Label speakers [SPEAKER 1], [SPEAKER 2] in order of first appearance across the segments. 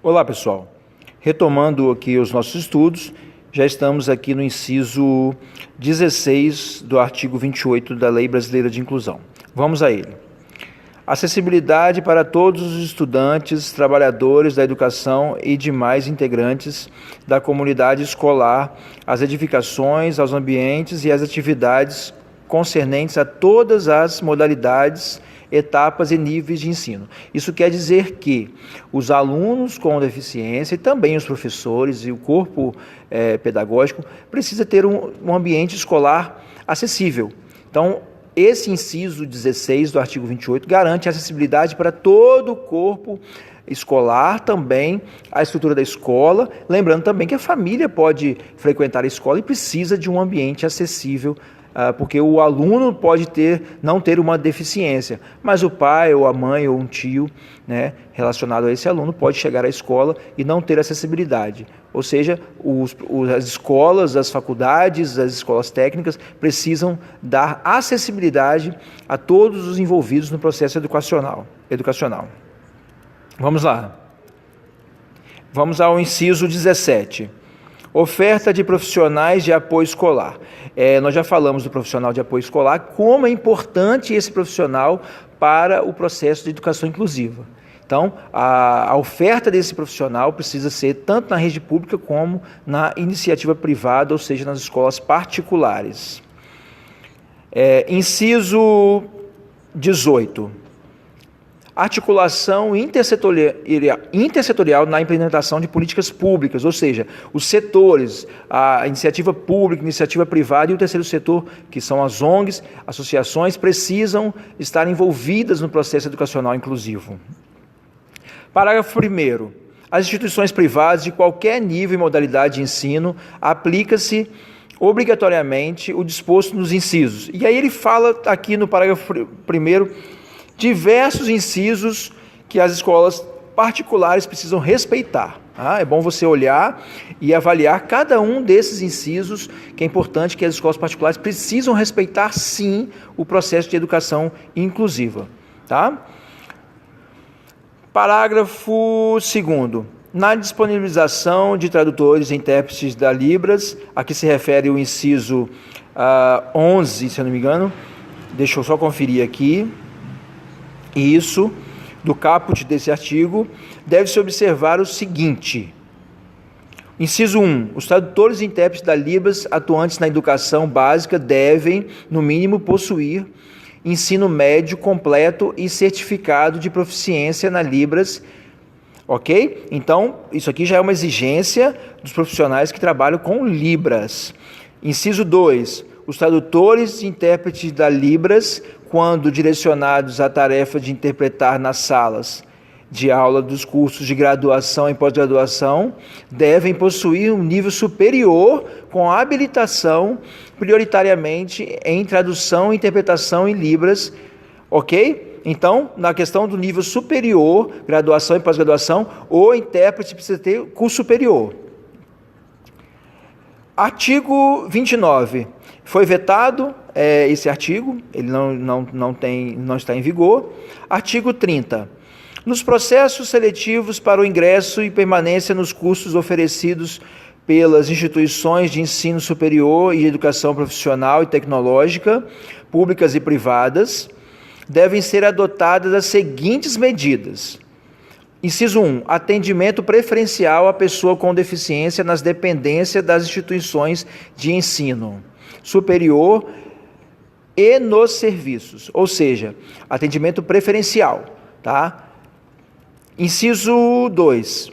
[SPEAKER 1] Olá, pessoal. Retomando aqui os nossos estudos, já estamos aqui no inciso 16 do artigo 28 da Lei Brasileira de Inclusão. Vamos a ele. Acessibilidade para todos os estudantes, trabalhadores da educação e demais integrantes da comunidade escolar, às edificações, aos ambientes e às atividades concernentes a todas as modalidades, etapas e níveis de ensino. Isso quer dizer que os alunos com deficiência e também os professores e o corpo pedagógico precisa ter um ambiente escolar acessível. Então, esse inciso 16 do artigo 28 garante acessibilidade para todo o corpo escolar, também a estrutura da escola, lembrando também que a família pode frequentar a escola e precisa de um ambiente acessível, porque o aluno pode não ter uma deficiência, mas o pai ou a mãe ou um tio, relacionado a esse aluno pode chegar à escola e não ter acessibilidade. Ou seja, as escolas, as faculdades, as escolas técnicas precisam dar acessibilidade a todos os envolvidos no processo educacional. Vamos lá. Vamos ao inciso 17. Oferta de profissionais de apoio escolar. Nós já falamos do profissional de apoio escolar, como é importante esse profissional para o processo de educação inclusiva. Então, a oferta desse profissional precisa ser tanto na rede pública como na iniciativa privada, ou seja, nas escolas particulares. Inciso 18. Articulação intersetorial na implementação de políticas públicas, ou seja, os setores, a iniciativa pública, a iniciativa privada e o terceiro setor, que são as ONGs, associações, precisam estar envolvidas no processo educacional inclusivo. Parágrafo 1º. As instituições privadas de qualquer nível e modalidade de ensino aplica-se obrigatoriamente o disposto nos incisos. E aí ele fala aqui no parágrafo 1º diversos incisos que as escolas particulares precisam respeitar. É bom você olhar e avaliar cada um desses incisos, que é importante que as escolas particulares precisam respeitar, sim, o processo de educação inclusiva. Parágrafo 2º. Na disponibilização de tradutores e intérpretes da Libras, a que se refere o inciso 11, se eu não me engano, deixa eu só conferir aqui. Isso, do caput desse artigo, deve-se observar o seguinte. Inciso 1. Os tradutores e intérpretes da Libras atuantes na educação básica devem, no mínimo, possuir ensino médio completo e certificado de proficiência na Libras, ok? Então, isso aqui já é uma exigência dos profissionais que trabalham com Libras. Inciso 2. Os tradutores e intérpretes da Libras, quando direcionados à tarefa de interpretar nas salas de aula dos cursos de graduação e pós-graduação, devem possuir um nível superior com habilitação, prioritariamente em tradução e interpretação em Libras, ok? Então, na questão do nível superior, graduação e pós-graduação, o intérprete precisa ter curso superior. Artigo 29. Foi vetado esse artigo, ele não está em vigor. Artigo 30. Nos processos seletivos para o ingresso e permanência nos cursos oferecidos pelas instituições de ensino superior e educação profissional e tecnológica, públicas e privadas, devem ser adotadas as seguintes medidas. Inciso 1. Atendimento preferencial à pessoa com deficiência nas dependências das instituições de ensino superior e nos serviços, ou seja, atendimento preferencial, Inciso 2.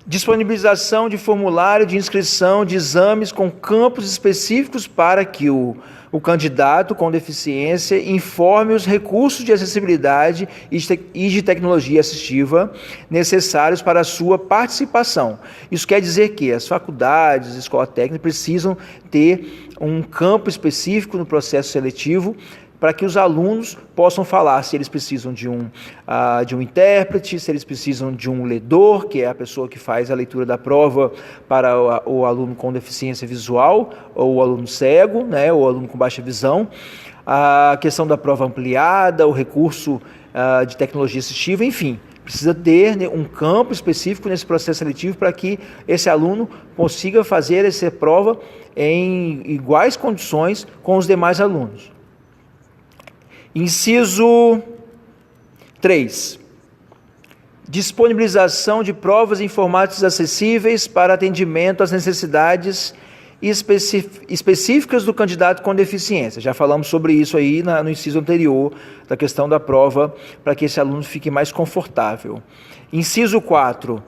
[SPEAKER 1] Disponibilização de formulário de inscrição de exames com campos específicos para que o candidato com deficiência informe os recursos de acessibilidade e de tecnologia assistiva necessários para a sua participação. Isso quer dizer que as faculdades, as escolas técnicas precisam ter um campo específico no processo seletivo para que os alunos possam falar se eles precisam de um intérprete, se eles precisam de um ledor, que é a pessoa que faz a leitura da prova para o aluno com deficiência visual, ou o aluno cego, ou o aluno com baixa visão, a questão da prova ampliada, o recurso de tecnologia assistiva, enfim. Precisa ter um campo específico nesse processo seletivo para que esse aluno consiga fazer essa prova em iguais condições com os demais alunos. Inciso 3. Disponibilização de provas em formatos acessíveis para atendimento às necessidades específicas do candidato com deficiência. Já falamos sobre isso aí no inciso anterior, da questão da prova, para que esse aluno fique mais confortável. Inciso 4.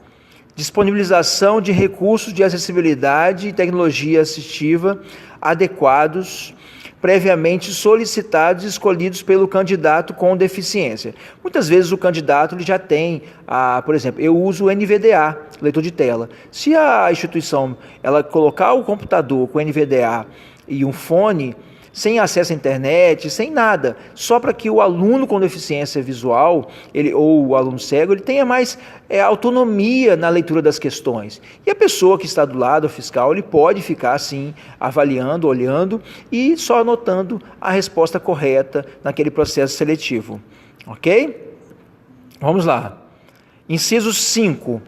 [SPEAKER 1] Disponibilização de recursos de acessibilidade e tecnologia assistiva adequados, previamente solicitados e escolhidos pelo candidato com deficiência. Muitas vezes o candidato ele já tem, por exemplo, eu uso o NVDA, leitor de tela. Se a instituição ela colocar o computador com NVDA e um fone, sem acesso à internet, sem nada, só para que o aluno com deficiência visual, ou o aluno cego, ele tenha mais autonomia na leitura das questões. E a pessoa que está do lado, o fiscal, ele pode ficar assim, avaliando, olhando e só anotando a resposta correta naquele processo seletivo. Ok? Vamos lá. Inciso 5.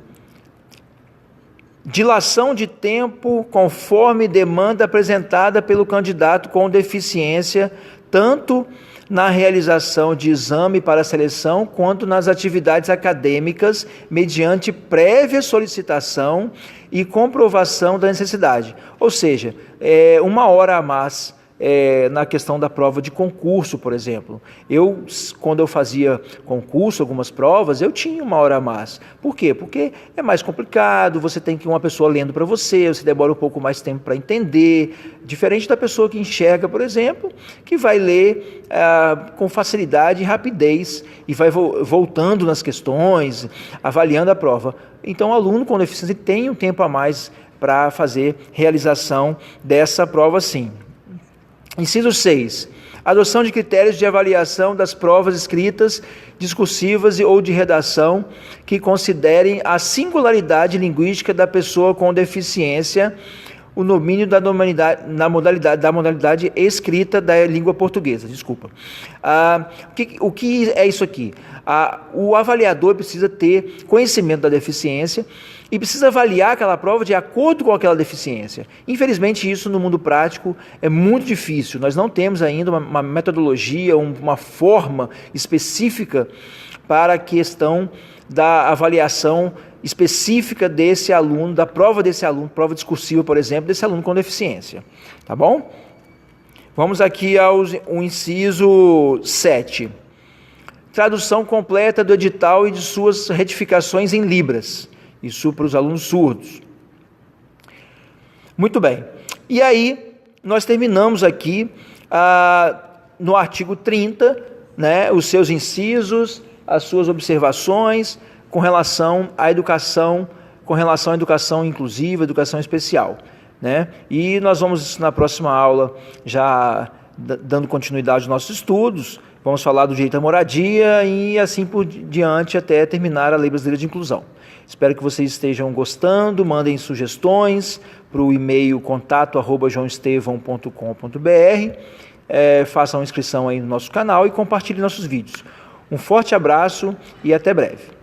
[SPEAKER 1] Dilação de tempo conforme demanda apresentada pelo candidato com deficiência, tanto na realização de exame para seleção, quanto nas atividades acadêmicas, mediante prévia solicitação e comprovação da necessidade. Ou seja, 1 hora a mais na questão da prova de concurso, por exemplo. Quando eu fazia concurso, algumas provas, eu tinha 1 hora a mais. Por quê? Porque é mais complicado, você tem que uma pessoa lendo para você demora um pouco mais tempo para entender, diferente da pessoa que enxerga, por exemplo, que vai ler com facilidade e rapidez e vai voltando nas questões, avaliando a prova. Então, o aluno com deficiência tem um tempo a mais para fazer realização dessa prova, sim. Inciso 6. Adoção de critérios de avaliação das provas escritas, discursivas ou de redação que considerem a singularidade linguística da pessoa com deficiência, o domínio da modalidade escrita da língua portuguesa. O que é isso aqui? O avaliador precisa ter conhecimento da deficiência e precisa avaliar aquela prova de acordo com aquela deficiência. Infelizmente, isso no mundo prático é muito difícil. Nós não temos ainda uma metodologia, uma forma específica para a questão da avaliação específica desse aluno, da prova desse aluno, prova discursiva, por exemplo, desse aluno com deficiência. Tá bom? Vamos aqui ao inciso 7. Tradução completa do edital e de suas retificações em libras. Isso para os alunos surdos. Muito bem. E aí, nós terminamos aqui no artigo 30, os seus incisos, as suas observações com relação à educação inclusiva, educação especial. E nós vamos, na próxima aula, já dando continuidade aos nossos estudos, vamos falar do direito à moradia e assim por diante até terminar a Lei Brasileira de Inclusão. Espero que vocês estejam gostando, mandem sugestões para o e-mail contato@joaoestevão.com.br, façam inscrição aí no nosso canal e compartilhem nossos vídeos. Um forte abraço e até breve.